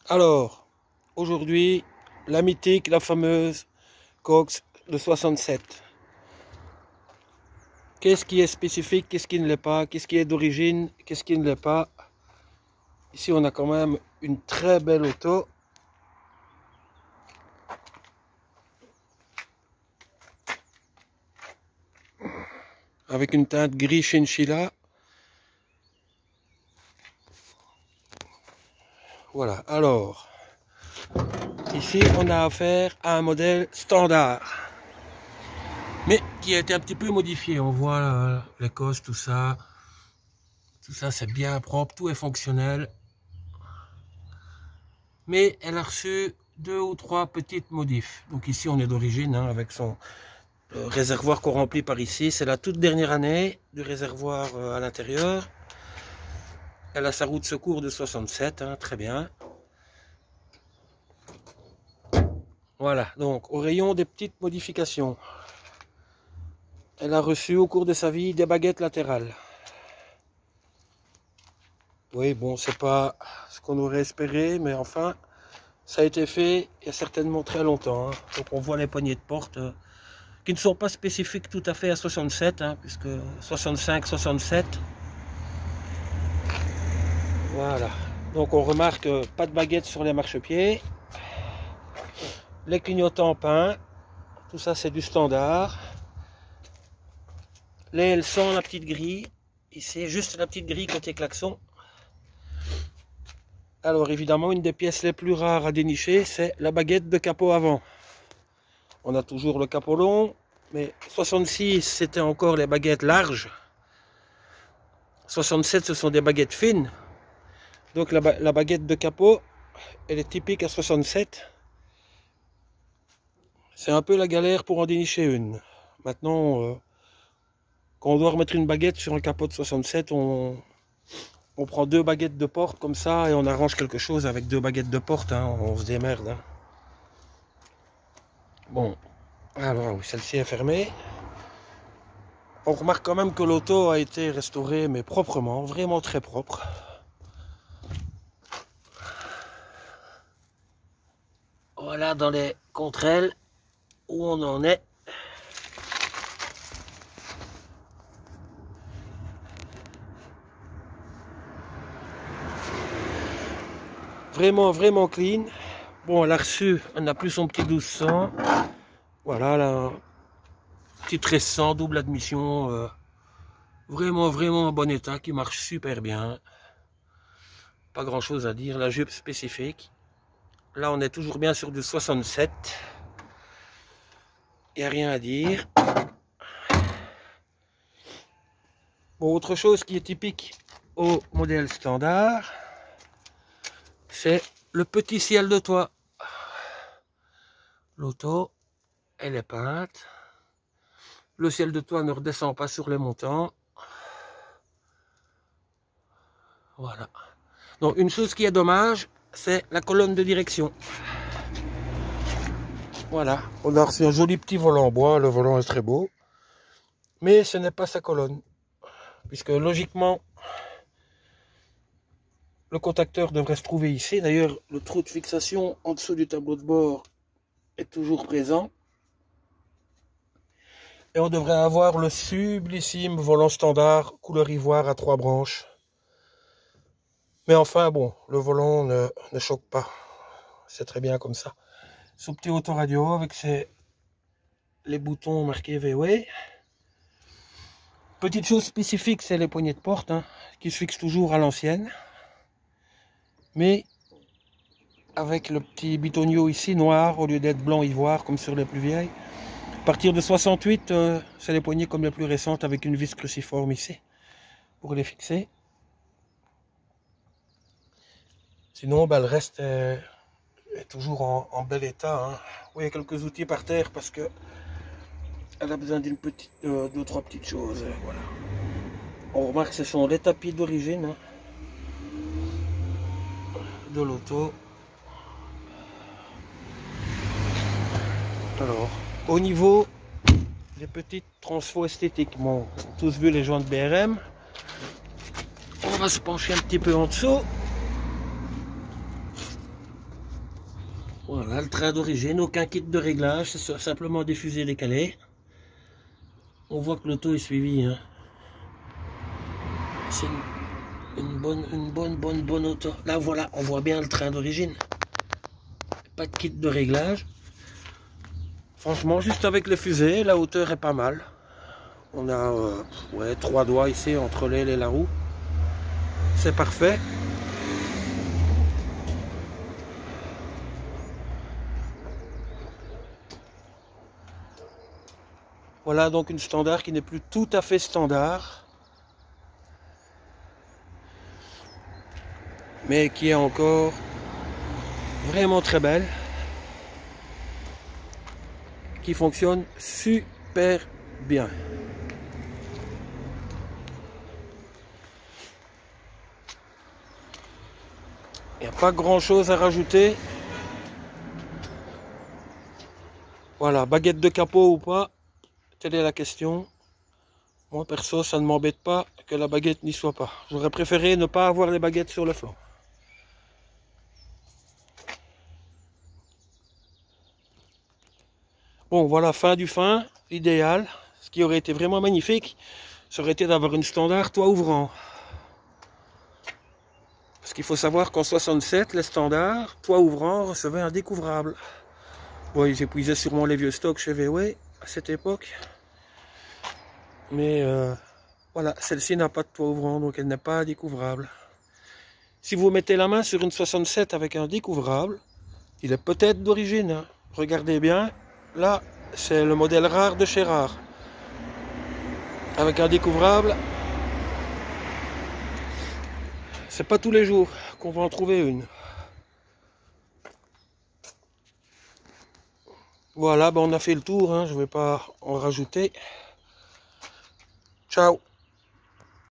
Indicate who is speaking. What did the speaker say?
Speaker 1: Alors, aujourd'hui, la mythique, la fameuse Cox de 67. Qu'est-ce qui est spécifique, qu'est-ce qui ne l'est pas, qu'est-ce qui est d'origine, qu'est-ce qui ne l'est pas. Ici, on a quand même une très belle auto. Avec une teinte gris chinchilla. Voilà, alors, ici, on a affaire à un modèle standard. Mais qui a été un petit peu modifié. On voit les cosses, tout ça. Tout ça, c'est bien propre, tout est fonctionnel. Mais elle a reçu 2 ou 3 petites modifs. Donc ici, on est d'origine, hein, avec son réservoir qu'on remplit par ici. C'est la toute dernière année du réservoir à l'intérieur. Elle a sa roue de secours de 67, hein, très bien. Voilà, donc au rayon des petites modifications. Elle a reçu au cours de sa vie des baguettes latérales. Oui, bon, c'est pas ce qu'on aurait espéré, mais enfin, ça a été fait il y a certainement très longtemps. Hein. Donc on voit les poignées de porte qui ne sont pas spécifiques tout à fait à 67, hein, puisque 65, 67. Voilà. Donc on remarque pas de baguette sur les marchepieds. Les clignotants peints. Tout ça c'est du standard. Les L100, la petite grille. Ici, juste la petite grille côté klaxon. Alors évidemment, une des pièces les plus rares à dénicher, c'est la baguette de capot avant. On a toujours le capot long, mais 66, c'était encore les baguettes larges. 67, ce sont des baguettes fines. Donc la baguette de capot, elle est typique à 67. C'est un peu la galère pour en dénicher une. Maintenant, quand on doit remettre une baguette sur un capot de 67, on prend 2 baguettes de porte comme ça et on arrange quelque chose avec 2 baguettes de porte. Hein, on se démerde. Hein. Bon, alors celle-ci est fermée. On remarque quand même que l'auto a été restaurée, mais proprement, vraiment très propre. Voilà dans les contre-ailes où on en est. Vraiment, vraiment clean. Bon, elle a reçu, elle n'a plus son petit 1200. Voilà, là, petit 1300, double admission. Vraiment, vraiment en bon état, qui marche super bien. Pas grand chose à dire. La jupe spécifique. Là, on est toujours bien sur du 67. Il n'y a rien à dire. Bon, autre chose qui est typique au modèle standard, c'est le petit ciel de toit. L'auto, elle est peinte. Le ciel de toit ne redescend pas sur les montants. Voilà. Donc, une chose qui est dommage, c'est la colonne de direction. Voilà. On a reçu un joli petit volant en bois. Le volant est très beau. Mais ce n'est pas sa colonne. Puisque logiquement, le contacteur devrait se trouver ici. D'ailleurs, le trou de fixation en dessous du tableau de bord est toujours présent. Et on devrait avoir le sublissime volant standard couleur ivoire à 3 branches. Mais enfin, bon, le volant ne choque pas. C'est très bien comme ça. Son petit autoradio avec les boutons marqués VW. Petite chose spécifique, c'est les poignées de porte, hein, qui se fixent toujours à l'ancienne. Mais avec le petit bitonio ici noir au lieu d'être blanc ivoire comme sur les plus vieilles. À partir de 68, c'est les poignées comme les plus récentes avec une vis cruciforme ici pour les fixer. Sinon, ben, le reste est toujours en bel état. Hein. Oui, il y a quelques outils par terre parce que elle a besoin d'une petite, 2-3 petites choses. Voilà. On remarque que ce sont les tapis d'origine hein, de l'auto. Alors, au niveau des petites transfos esthétiques, bon, on a tous vu les joints de BRM. On va se pencher un petit peu en dessous. Voilà, le train d'origine, aucun kit de réglage, c'est simplement des fusées décalées. On voit que l'auto est suivie. Hein. C'est une bonne auto. Là, voilà, on voit bien le train d'origine. Pas de kit de réglage. Franchement, juste avec les fusées, la hauteur est pas mal. On a ouais, 3 doigts ici entre l'aile et la roue. C'est parfait. Voilà donc une standard qui n'est plus tout à fait standard, mais qui est encore vraiment très belle, qui fonctionne super bien. Il n'y a pas grand chose à rajouter. Voilà, baguette de capot ou pas, telle est la question. Moi perso, ça ne m'embête pas que la baguette n'y soit pas. J'aurais préféré ne pas avoir les baguettes sur le flanc. Bon, voilà, fin du fin, idéal. Ce qui aurait été vraiment magnifique, ça aurait été d'avoir une standard toit ouvrant. Parce qu'il faut savoir qu'en 67, les standards, toit ouvrant, recevaient un découvrable. Bon, ils épuisaient sûrement les vieux stocks chez VW à cette époque. Mais voilà, celle-ci n'a pas de toit ouvrant, donc elle n'est pas découvrable. Si vous mettez la main sur une 67 avec un découvrable, il est peut-être d'origine. Hein. Regardez bien, là, c'est le modèle rare de chez Rare. Avec un découvrable, c'est pas tous les jours qu'on va en trouver une. Voilà, ben on a fait le tour, hein, je ne vais pas en rajouter. Ciao.